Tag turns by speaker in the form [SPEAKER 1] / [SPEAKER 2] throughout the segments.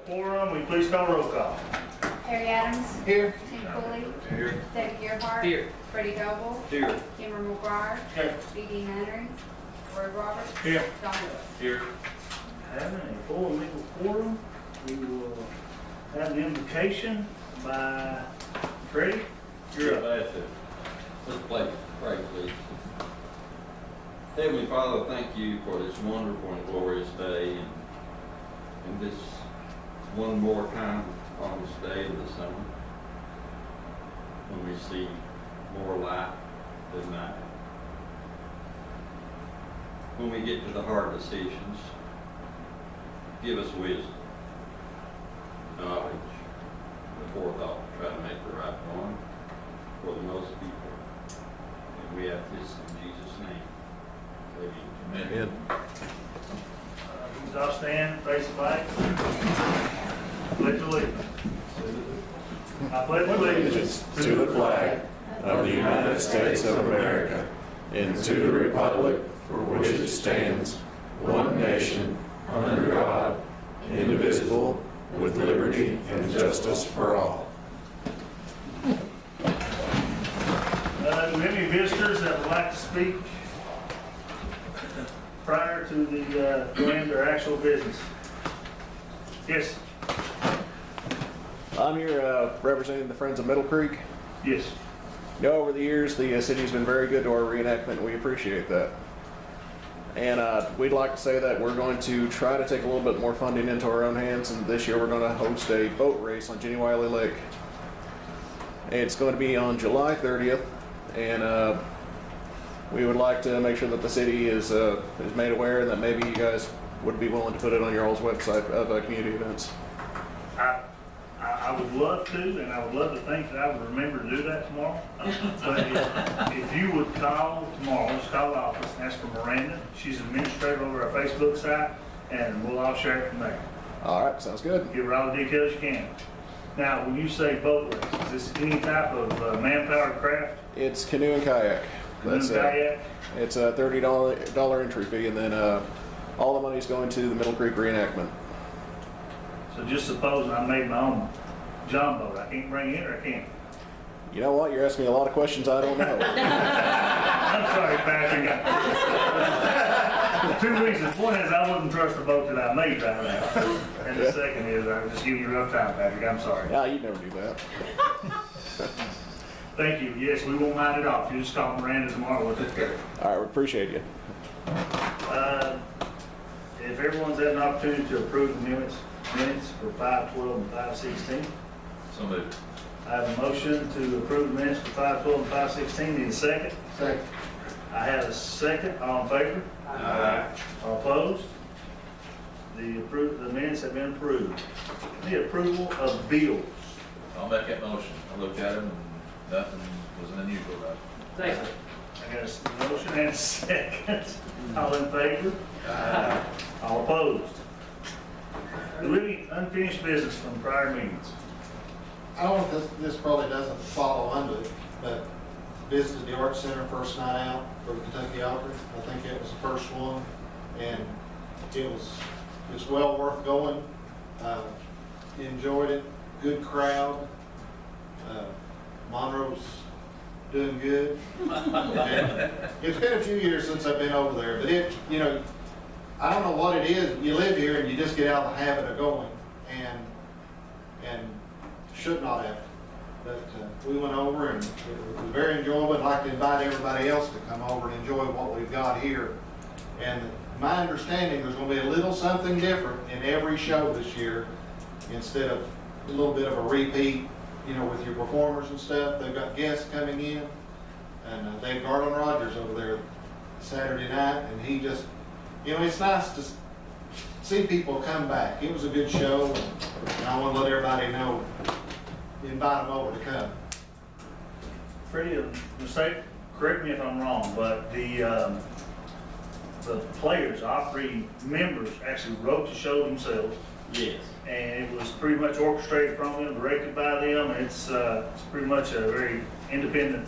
[SPEAKER 1] quorum, will you please call roll call?
[SPEAKER 2] Harry Adams.
[SPEAKER 3] Here.
[SPEAKER 2] Tim Cooley.
[SPEAKER 3] Here.
[SPEAKER 2] David Gerhart.
[SPEAKER 3] Here.
[SPEAKER 2] Freddie Goble.
[SPEAKER 3] Here.
[SPEAKER 2] Cameron McGuire.
[SPEAKER 1] Here.
[SPEAKER 2] B.D. Henry. Roy Roberts.
[SPEAKER 1] Here.
[SPEAKER 2] Don Lewis.
[SPEAKER 3] Here.
[SPEAKER 1] Having a full legal quorum, we will have an invocation by Freddie. You're up.
[SPEAKER 4] Let's pray, please. Heavenly Father, thank you for this wonderful and glorious day and this one more time on this day of the summer when we see more light than night. When we get to the hard decisions, give us wisdom, knowledge, and forethought to try to make the right one for the most people. And we have this in Jesus' name. Amen.
[SPEAKER 1] Please all stand, face the flag. Pledge allegiance. I pledge allegiance
[SPEAKER 5] to the flag of the United States of America and to the republic for which it stands, one nation, under God, indivisible, with liberty and justice for all.
[SPEAKER 1] Do we have any visitors that would like to speak prior to the going to our actual business? Yes.
[SPEAKER 6] I'm here representing the Friends of Middle Creek.
[SPEAKER 1] Yes.
[SPEAKER 6] You know, over the years, the city's been very good to our reenactment, and we appreciate that. And we'd like to say that we're going to try to take a little bit more funding into our own hands, and this year we're going to host a boat race on Jenny Wiley Lake. It's going to be on July 30th, and we would like to make sure that the city is made aware, and that maybe you guys would be willing to put it on your all's website of community events.
[SPEAKER 1] I would love to, and I would love to think that I would remember to do that tomorrow. But if you would call tomorrow, just call the office and ask for Miranda. She's administrator over our Facebook site, and we'll all share it from there.
[SPEAKER 6] All right, sounds good.
[SPEAKER 1] Give her all the details you can. Now, when you say boat race, is this any type of man-powered craft?
[SPEAKER 6] It's canoe and kayak.
[SPEAKER 1] Canoe, kayak?
[SPEAKER 6] It's a $30 entry fee, and then all the money's going to the Middle Creek reenactment.
[SPEAKER 1] So just supposing I made my own John boat, I can't bring it or I can't?
[SPEAKER 6] You know what? You're asking me a lot of questions I don't know.
[SPEAKER 1] I'm sorry, Patrick. 2 reasons. One is I wouldn't trust the boat that I made right now. And the second is I'm just giving you a rough time, Patrick. I'm sorry.
[SPEAKER 6] Yeah, you'd never do that.
[SPEAKER 1] Thank you. Yes, we won't mind it off. You just call Miranda tomorrow. We'll take care of it.
[SPEAKER 6] All right, we appreciate you.
[SPEAKER 1] If everyone's had an opportunity to approve the minutes for 5/12 and 5/16.
[SPEAKER 3] So moved.
[SPEAKER 1] I have a motion to approve the minutes for 5/12 and 5/16. Need a second?
[SPEAKER 3] Second.
[SPEAKER 1] I have a second. All in favor?
[SPEAKER 3] Aye.
[SPEAKER 1] All opposed? The minutes have been approved. The approval of bills.
[SPEAKER 3] I'll make that motion. I looked at them and nothing was unusual about it.
[SPEAKER 7] Second.
[SPEAKER 1] I got a motion and a second. All in favor? All opposed? Do we have any unfinished business from prior meetings?
[SPEAKER 7] I don't know if this probably doesn't fall under it, but visited the Art Center first night out for the Kentucky Opry. I think it was the first one, and it's well worth going. Enjoyed it, good crowd. Monroe's doing good. And it's been a few years since I've been over there, but I don't know what it is. You live here and you just get out of the habit of going, and should not have. But we went over and it was very enjoyable. I'd like to invite everybody else to come over and enjoy what we've got here. And my understanding, there's going to be a little something different in every show this year, instead of a little bit of a repeat, with your performers and stuff. They've got guests coming in, and Dave Garland Rogers over there Saturday night, and he just, it's nice to see people come back. It was a good show, and I want to let everybody know, invite them over to come.
[SPEAKER 1] Freddie, mistake, correct me if I'm wrong, but the players, all three members, actually wrote the show themselves.
[SPEAKER 4] Yes.
[SPEAKER 1] And it was pretty much orchestrated from them, directed by them. It's pretty much a very independent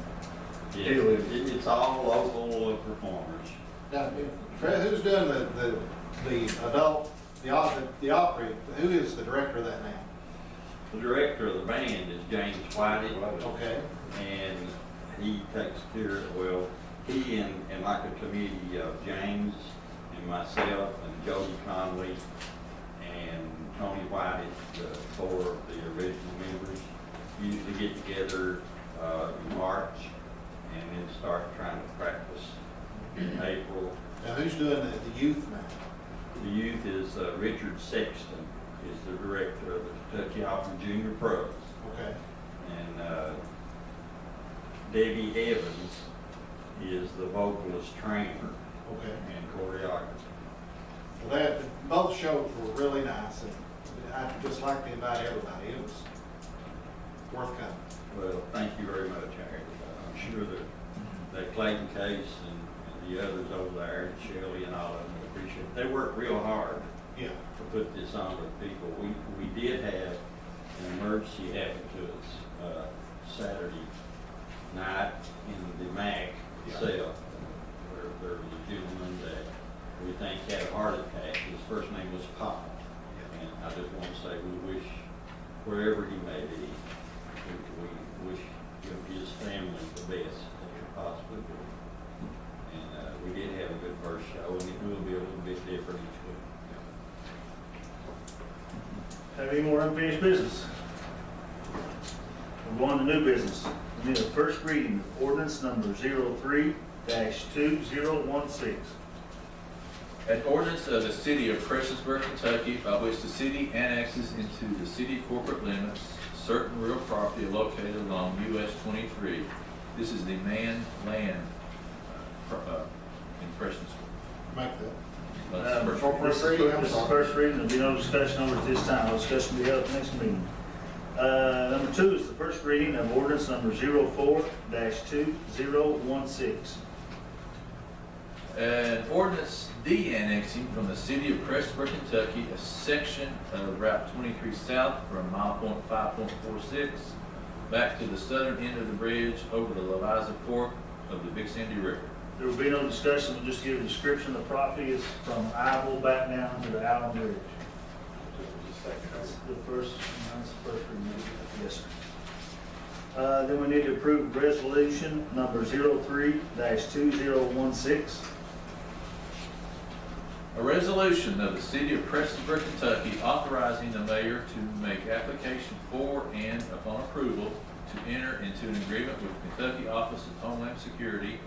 [SPEAKER 1] deal.
[SPEAKER 4] It's all local performers.
[SPEAKER 7] Now, Fred, who's doing the adult the opera, who is the director of that now?
[SPEAKER 4] The director of the band is James Whitey.
[SPEAKER 7] Okay,
[SPEAKER 4] And he takes care of, well, he and like a committee of James and myself and Jody Conley and Tony White, the four of the original members, usually get together in March and then start trying to practice in April.
[SPEAKER 7] now who's doing the youth now?
[SPEAKER 4] The youth is Richard Sexton, is the director of the Kentucky Opera Junior Pros.
[SPEAKER 7] Okay,
[SPEAKER 4] And Debbie Evans is the vocalist trainer
[SPEAKER 7] okay.
[SPEAKER 4] and choreographer.
[SPEAKER 7] Well, both shows were really nice, and I'd just like to invite everybody. It was worth coming.
[SPEAKER 4] Well, thank you very much, Harry. I'm sure that Clayton Case and the others over there, and Shelley and all of them appreciate it. They worked real hard
[SPEAKER 7] Yeah.
[SPEAKER 4] to put this on with people. We did have an emergency happen to us Saturday night in the MAC itself, where there was a gentleman that we think had a heart attack. His first name was Pop. And I just want to say we wish, wherever he may be, we wish him, his family the best that could possibly be. And we did have a good first show, and it will be a little bit different each week.
[SPEAKER 1] Have any more unfinished business? We're going to new business. We need a first reading of ordinance number 03-2016.
[SPEAKER 3] An ordinance of the city of Prestonsburg, Kentucky, by which the city annexes into the city corporate limits certain real property located along US 23. This is the land in Prestonsburg.
[SPEAKER 7] Make that.
[SPEAKER 3] That's the first reading.
[SPEAKER 1] This is first reading, there'll be no discussion over it this time, no discussion will be held at the next meeting. Number 2 is the first reading of ordinance number 04-2016.
[SPEAKER 3] An ordinance de-annexing from the city of Prestonsburg, Kentucky, a section of Route 23 South from mile point 5.46 back to the southern end of the bridge over the Leviza Fork of the Big Sandy River.
[SPEAKER 1] There will be no discussion, we'll just give a description. The property is from Ivell back down to the Allen Bridge. That's the first reading. Yes, sir. Then we need to approve resolution number 03-2016.
[SPEAKER 3] A resolution of the city of Prestonsburg, Kentucky, authorizing the mayor to make application for and, upon approval, to enter into an agreement with Kentucky Office of Homeland Security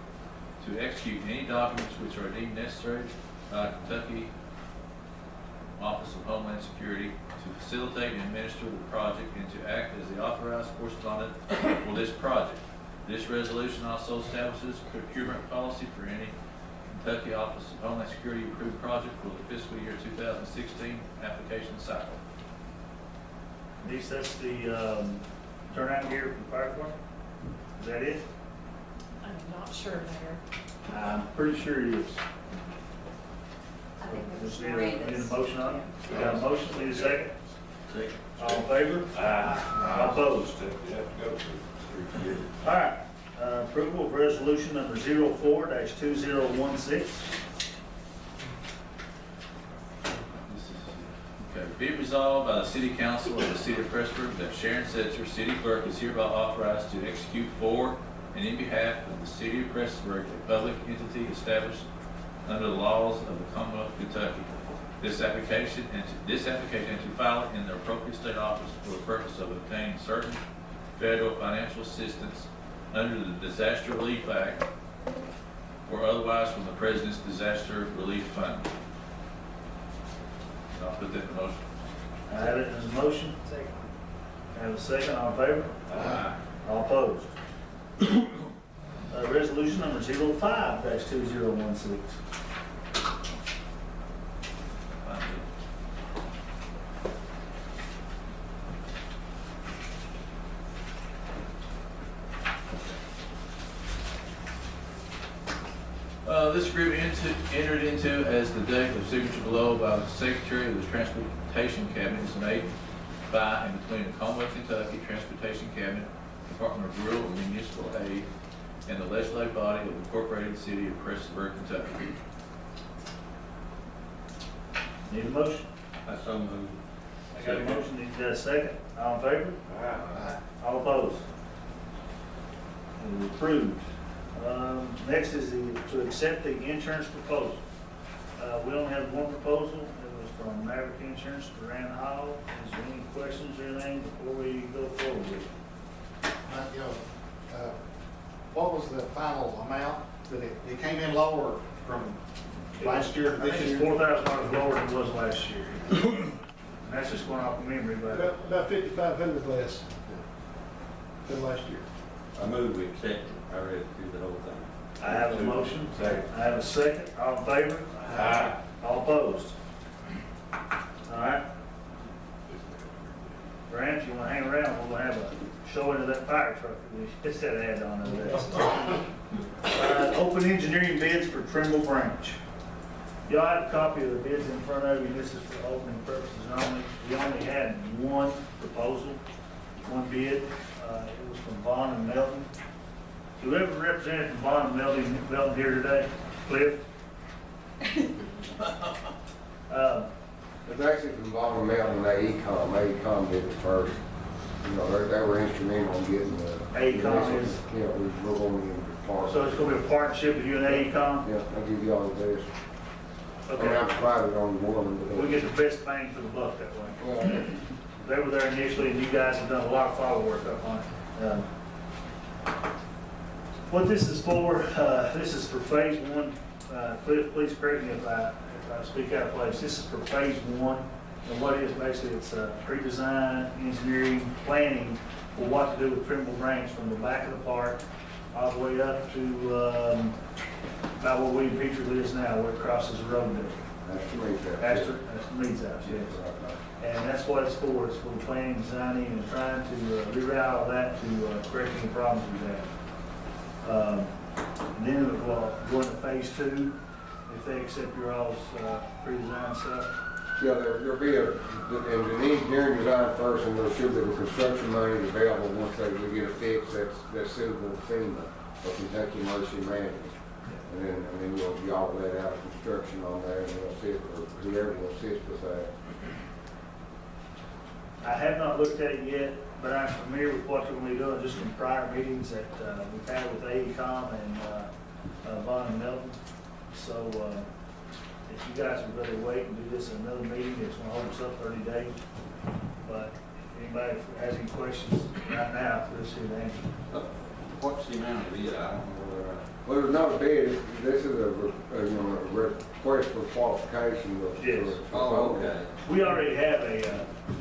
[SPEAKER 3] to execute any documents which are deemed necessary by Kentucky Office of Homeland Security to facilitate and administer the project and to act as the authorized correspondent for this project. This resolution also establishes procurement policy for any Kentucky Office of Homeland Security approved project for the fiscal year 2016 application cycle.
[SPEAKER 1] Denise, that's the turnout gear from the fire department? Is that it?
[SPEAKER 8] I'm not sure, Mayor.
[SPEAKER 1] I'm pretty sure it is.
[SPEAKER 2] I think it was
[SPEAKER 1] Just need a
[SPEAKER 2] Miranda's.
[SPEAKER 1] motion on it? We got a motion, need a second?
[SPEAKER 4] Second.
[SPEAKER 1] All in favor? All opposed? All right, approval of resolution number 04-2016.
[SPEAKER 3] Okay, be it resolved by the City Council of the City of Prestonsburg that Sharon Setzer, City Clerk, is hereby authorized to execute for and in behalf of the City of Prestonsburg, a public entity established under the laws of the Commonwealth of Kentucky. This application and to file it in the appropriate state office for the purpose of obtaining certain federal financial assistance under the Disaster Relief Act or otherwise from the President's Disaster Relief Fund. I'll put that in motion.
[SPEAKER 1] I have it as a motion. Second. I have a second, all in favor? All opposed? Resolution number 05-2016.
[SPEAKER 3] This agreement entered into as the date of signature below by the Secretary of the Transportation Cabinet is made by and between the Commonwealth of Kentucky Transportation Cabinet, Department of Rural and Municipal Aid, and the legislative body of the incorporated city of Prestonsburg, Kentucky.
[SPEAKER 1] Need a motion?
[SPEAKER 4] I so moved.
[SPEAKER 1] I got a motion, need a second. All in favor? All opposed? And approved. Next is to accept the insurance proposal. We only have one proposal. It was from Maverick Insurance to Rand Hall. Is there any questions or anything before we go forward with it?
[SPEAKER 7] What was the final amount? That it came in lower from last year to
[SPEAKER 1] I
[SPEAKER 7] this
[SPEAKER 1] think it's
[SPEAKER 7] year?
[SPEAKER 1] $4,000 lower than it was last year. And that's just going off of memory, but
[SPEAKER 9] About 5,500 less than last year.
[SPEAKER 4] I moved, we accept it. I read through the whole thing.
[SPEAKER 1] I have a motion.
[SPEAKER 5] Second.
[SPEAKER 1] I have a second. All in favor?
[SPEAKER 5] Aye.
[SPEAKER 1] All opposed? All right. Grant, you want to hang around? We'll have a showing of that fire truck that we just had add on to this. Open engineering bids for Trimble Branch. Y'all have a copy of the bids in front of you. This is for opening purposes only. We only had one proposal, one bid. It was from Vaughn and Melton. Do we have a representative from Vaughn and Melton here today? Cliff?
[SPEAKER 10] It's actually from Bottom Mountain, AECom. AECom did it first. You know, they were instrumental in getting the.
[SPEAKER 1] AECom is-
[SPEAKER 10] Yeah, we're going in part.
[SPEAKER 1] So it's going to be a partnership with you and AECom?
[SPEAKER 10] Yeah, I'll give you all the best. I mean, I'm
[SPEAKER 1] Okay.
[SPEAKER 10] surprised on one, but.
[SPEAKER 1] We get the best bang for the buck that way.
[SPEAKER 10] Well,
[SPEAKER 1] They were there initially, and you guys have done a lot of follow work up on it. What this is for phase one. Cliff, please correct me if I speak out of place. This is for phase one, and what it is basically, it's pre-design, engineering, planning for what to do with Trimble Branch from the back of the park all the way up to about where William Petrie lives now, where it crosses the road there.
[SPEAKER 10] that's the reason.
[SPEAKER 1] That's the Meads House, yes. And that's what it's for. It's for planning, designing, and trying to reroute all that to correct any problems we have. And then it will go into phase two, if they accept your all's pre-design stuff.
[SPEAKER 10] Yeah, there'll be an engineering design first, and there should be the construction money available once we get a fix that's suitable to FEMA or Kentucky Emergency Management. And then y'all let out construction on there, and they'll assist, or whoever will assist with that.
[SPEAKER 1] I have not looked at it yet, but I'm familiar with what they're going to be doing just from prior meetings that we've had with AECom and Vaughn and Melton. So if you guys would rather wait and do this in another meeting, it's going to hold us up 30 days. But if anybody has any questions right now, let's see the answer.
[SPEAKER 4] What's the amount of it? I don't know whether
[SPEAKER 10] Well, there's not a bid, this is a request for qualification.
[SPEAKER 1] Yes.
[SPEAKER 4] Oh, okay.
[SPEAKER 1] We already have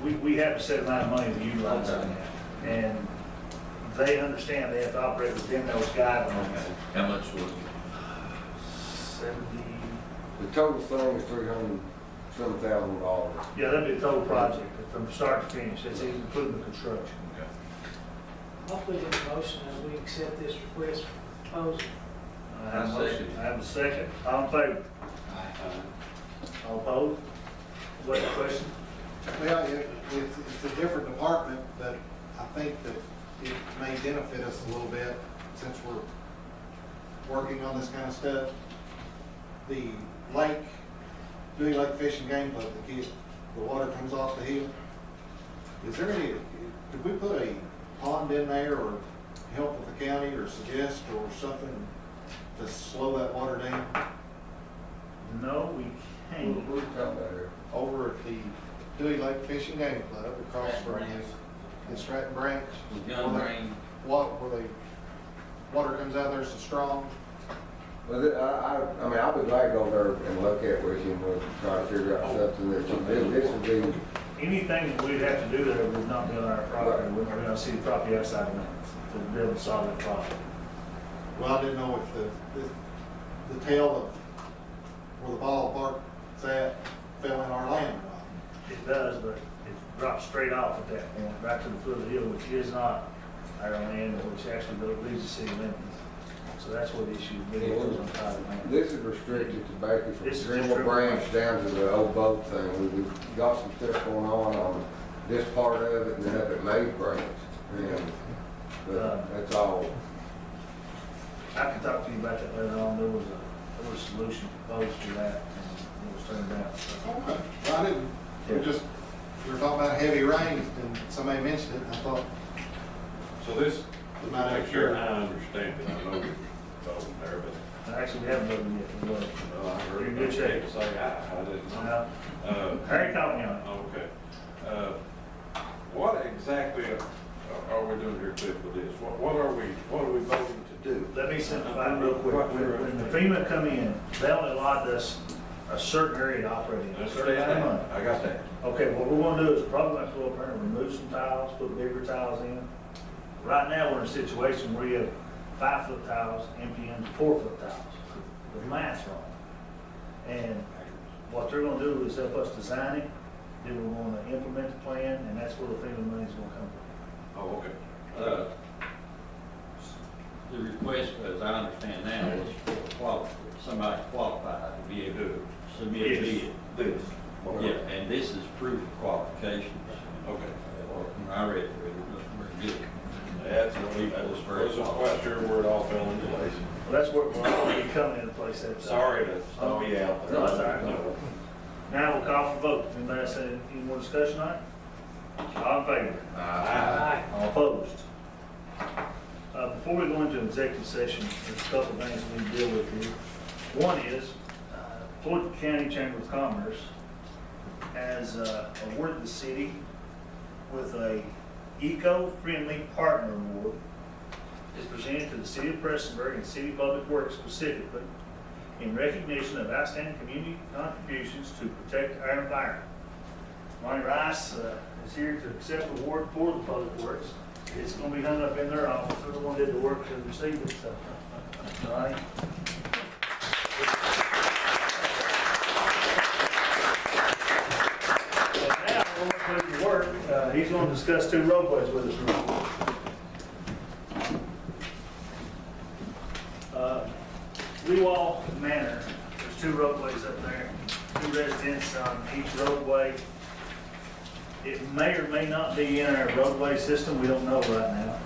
[SPEAKER 1] we have a set amount of money to utilize on that. And they understand they have to operate within those guidelines.
[SPEAKER 3] How much was it?
[SPEAKER 1] 70,
[SPEAKER 10] The total thing is $300,000.
[SPEAKER 1] yeah, that'd be a total project from start to finish. That's including the construction.
[SPEAKER 9] I'll put in a motion that we accept this request for proposal.
[SPEAKER 1] I have a
[SPEAKER 4] I
[SPEAKER 1] motion.
[SPEAKER 4] second.
[SPEAKER 1] I have a second. All in favor? All opposed? What question?
[SPEAKER 7] Well, it's a different department, but I think that it may benefit us a little bit since we're working on this kind of stuff. The lake, Dewey Lake Fish and Game Club, the water comes off the hill. Is there any, could we put a pond in there or help with the county or suggest or something to slow that water down?
[SPEAKER 1] No, we can't.
[SPEAKER 10] What are you talking about here?
[SPEAKER 7] Over at the Dewey Lake Fish and Game Club, across from the Stratton Branch.
[SPEAKER 4] Gun range.
[SPEAKER 7] Where the water comes out there so strong.
[SPEAKER 10] Well, I mean, I'll be glad to go there and look at with you and we'll try to figure out something that this would be.
[SPEAKER 1] Anything that we'd have to do there would not be on our property. We're going to see the property outside the limits to be able to solve that problem.
[SPEAKER 7] Well, I didn't know if the tail of where the ballpark's at fell in our land or not.
[SPEAKER 1] It does, but it drops straight off at that point, right to the foot of the hill, which is not our land, which actually leaves the city limits. So that's what the issue is, it goes on private land.
[SPEAKER 10] This is restricted to basically from
[SPEAKER 1] This is
[SPEAKER 10] Trimble
[SPEAKER 1] just Trimble
[SPEAKER 10] Branch down to the old boat thing. We've got some stuff going on this part of it and then up at Mays Branch. But that's all.
[SPEAKER 1] I can talk to you about that later on. There was a solution proposed to that, and it was turned down. So
[SPEAKER 7] Okay. Well, I didn't, we were talking about heavy rains, and somebody mentioned it, and I thought,
[SPEAKER 11] So this,
[SPEAKER 7] we might have
[SPEAKER 11] make sure I understand it, I know it's over there, but.
[SPEAKER 1] Actually, we haven't voted yet. We will.
[SPEAKER 11] I heard
[SPEAKER 1] You're in good shape.
[SPEAKER 11] people say I didn't know.
[SPEAKER 1] Now, Harry caught me on it.
[SPEAKER 11] Okay. What exactly are we doing here, Cliff, with this? What are we voting to do?
[SPEAKER 1] Let me simplify it real quick. When the FEMA come in, they only allot us a certain area to operate in, a certain amount of money.
[SPEAKER 11] I got that.
[SPEAKER 1] Okay, what we're gonna do is probably gonna go up there and remove some tiles, put bigger tiles in. Right now, we're in a situation where you have 5-foot tiles empty into 4-foot tiles. The math's wrong. And what they're gonna do is help us design it, then we're gonna implement the plan, and that's where the FEMA money's gonna come from.
[SPEAKER 11] Oh, okay.
[SPEAKER 4] The request, as I understand now, was for somebody qualified to be able to submit a bid.
[SPEAKER 11] This.
[SPEAKER 4] Yeah, and this is proof of qualifications.
[SPEAKER 11] Okay.
[SPEAKER 4] When I read through it, it looked pretty good.
[SPEAKER 11] That's what I wasn't quite sure where it all fell into place.
[SPEAKER 1] Well, that's where we're already coming into place.
[SPEAKER 11] Sorry to throw you out there.
[SPEAKER 1] No, it's all right. Now we'll call for vote. Anybody else have any more discussion on it? All in favor?
[SPEAKER 11] Aye.
[SPEAKER 1] All opposed? Before we go into executive session, there's a couple of things we need to deal with here. One is, Floyd County Chamber of Commerce has awarded the city with a eco-friendly partner award. It's presented to the city of Prestonsburg and city public works specifically in recognition of outstanding community contributions to protect our environment. Ronnie Rice is here to accept the award for the public works. It's going to be hung up in their office. They're the one who did the work to receive it. So, Ronnie. And now we'll look at the work. He's going to discuss 2 roadways with us real quick. Leewall Manor, there's 2 roadways up there, 2 residents on each roadway. It may or may not be in our roadway system, we don't know right now.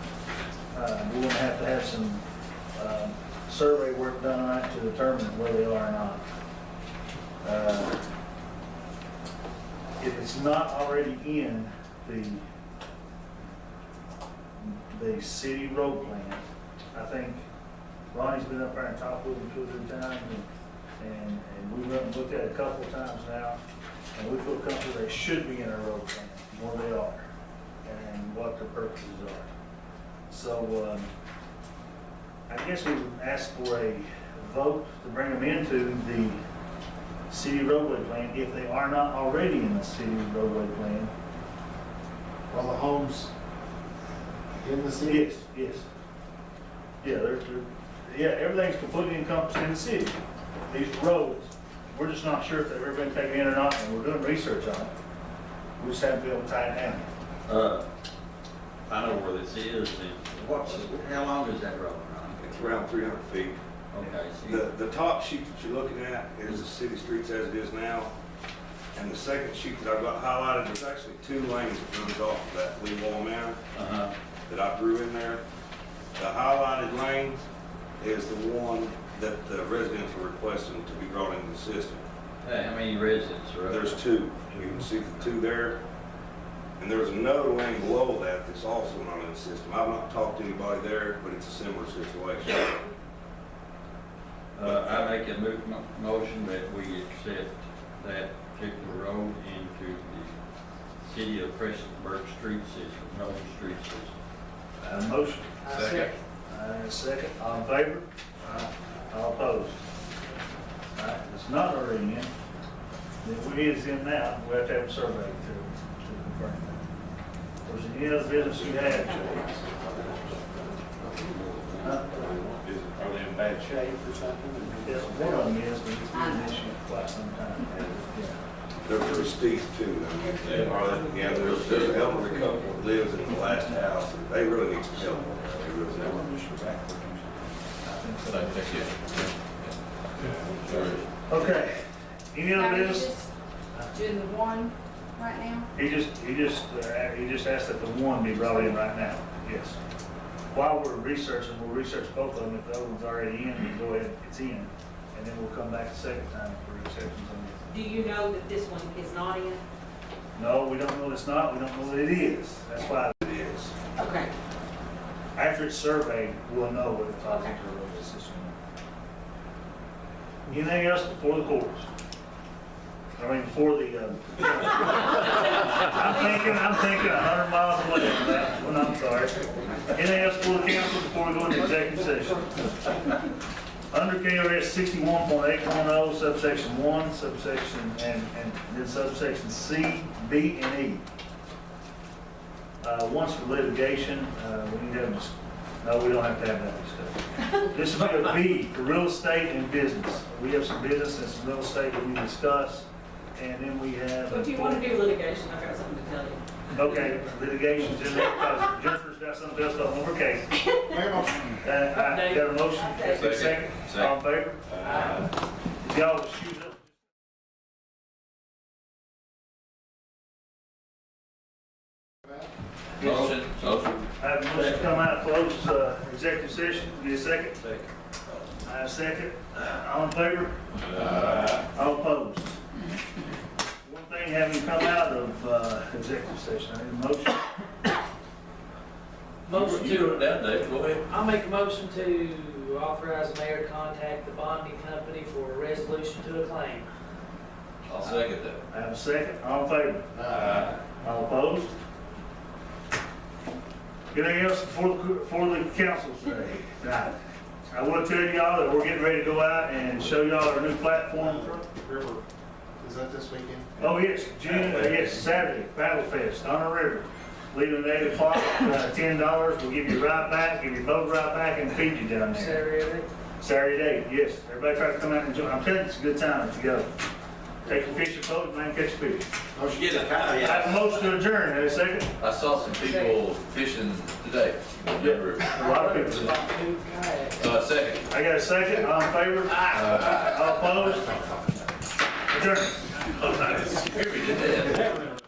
[SPEAKER 1] We're gonna have to have some survey work done on that to determine where they are or not. If it's not already in the city road plan, I think Ronnie's been up there and talked with them 2 or 3 times, and we've looked at it a couple of times now, and we feel comfortable they should be in our road plan, where they are, and what their purposes are. So, I guess we would ask for a vote to bring them into the city roadway plan if they are not already in the city roadway plan.
[SPEAKER 7] well, the homes in the city.
[SPEAKER 1] Yes, yes. Yeah, yeah, everything's completely encompassed in the city. These roads, we're just not sure if they've ever been taken in or not, and we're doing research on it. We just haven't been able to tie it down.
[SPEAKER 4] I know where this is, and how long is that road, Ron?
[SPEAKER 12] It's around 300 feet.
[SPEAKER 4] Okay, so
[SPEAKER 12] The top sheet that you're looking at is the city streets as it is now. And the second sheet that I've got highlighted, there's actually 2 lanes that runs off of that Leewall Manor that I drew in there. The highlighted lane is the one that the residents are requesting to be brought into the system.
[SPEAKER 4] Hey, how many residents are up?
[SPEAKER 12] There's 2. You can see the 2 there. And there's another lane below that that's also not in the system. I've not talked to anybody there, but it's a similar situation.
[SPEAKER 4] I make a motion that we accept that particular road into the city of Prestonsburg street system, road street system.
[SPEAKER 1] Motion.
[SPEAKER 3] Second.
[SPEAKER 1] Second. All in favor? All opposed? All right, it's not already in. If it is in now, we have to have a survey to confirm that. Was there any other business you had?
[SPEAKER 11] Are they in bad shape or something?
[SPEAKER 1] Yes, one of them is, but it's been an issue for quite some time. Yeah.
[SPEAKER 12] They're pretty steep too. Yeah, there's an elderly couple that lives in the last house, and they really need some help. They really do.
[SPEAKER 3] So that's it.
[SPEAKER 1] Okay, any
[SPEAKER 2] Now,
[SPEAKER 1] other
[SPEAKER 2] you're
[SPEAKER 1] business?
[SPEAKER 2] just doing the one right now?
[SPEAKER 1] He just asked that the one be brought in right now, yes. While we're researching, we'll research both of them. If the other one's already in, we'll go ahead, it's in. And then we'll come back a second time for exceptions on this.
[SPEAKER 13] Do you know that this one is not in?
[SPEAKER 1] No, we don't know it's not, we don't know that it is. That's why it is.
[SPEAKER 2] Okay.
[SPEAKER 1] After it's surveyed, we'll know whether it falls into a road system. Anything else before the courts? I mean, before the, I'm thinking 100 miles away from that one, I'm sorry. Anything else for the council before we go into executive session? Under KRS 61.810, subsection 1, subsection, and then subsection C, B, and E. Once for litigation, we need to have, no, we don't have to have that discussion. This will be a B for real estate and business. We have some business and some real estate that we discuss, and then we have.
[SPEAKER 2] So if you want to do litigation, I've got something to tell you.
[SPEAKER 1] Okay, litigation's in there because Jennifer's got something else on her case. I got a motion, second, all in favor? If y'all would excuse us.
[SPEAKER 3] Motion.
[SPEAKER 1] I have a motion to come out of closed executive session. Need a second? Second. I have a second. All in favor? All opposed? One thing having come out of executive session, I need a motion.
[SPEAKER 9] Motion
[SPEAKER 3] You wrote
[SPEAKER 9] to,
[SPEAKER 3] it down, Dave, go ahead.
[SPEAKER 9] I'll make a motion to authorize the mayor to contact the bonding company for a resolution to a claim.
[SPEAKER 3] I'll second that.
[SPEAKER 1] I have a second. All in favor? All opposed? Anything else for the council today? Now, I will tell y'all that we're getting ready to go out and show y'all our new platform.
[SPEAKER 7] River, is that this weekend?
[SPEAKER 1] Oh, yes, yes, Saturday, Battle Fest on the river. Leaving at 8 o'clock, $10. We'll give you a ride back, give you a boat ride back, and feed you down there. Saturday, yes. Everybody try to come out and enjoy. I'm telling you, it's a good time if you go. Take your fishing boat, man, catch fish. I have a motion to adjourn. Have a second?
[SPEAKER 3] I saw some people fishing today. Remember?
[SPEAKER 1] A lot of people.
[SPEAKER 3] Second.
[SPEAKER 1] I got a second. All in favor? All opposed? Adjourn.
[SPEAKER 3] Here we did that.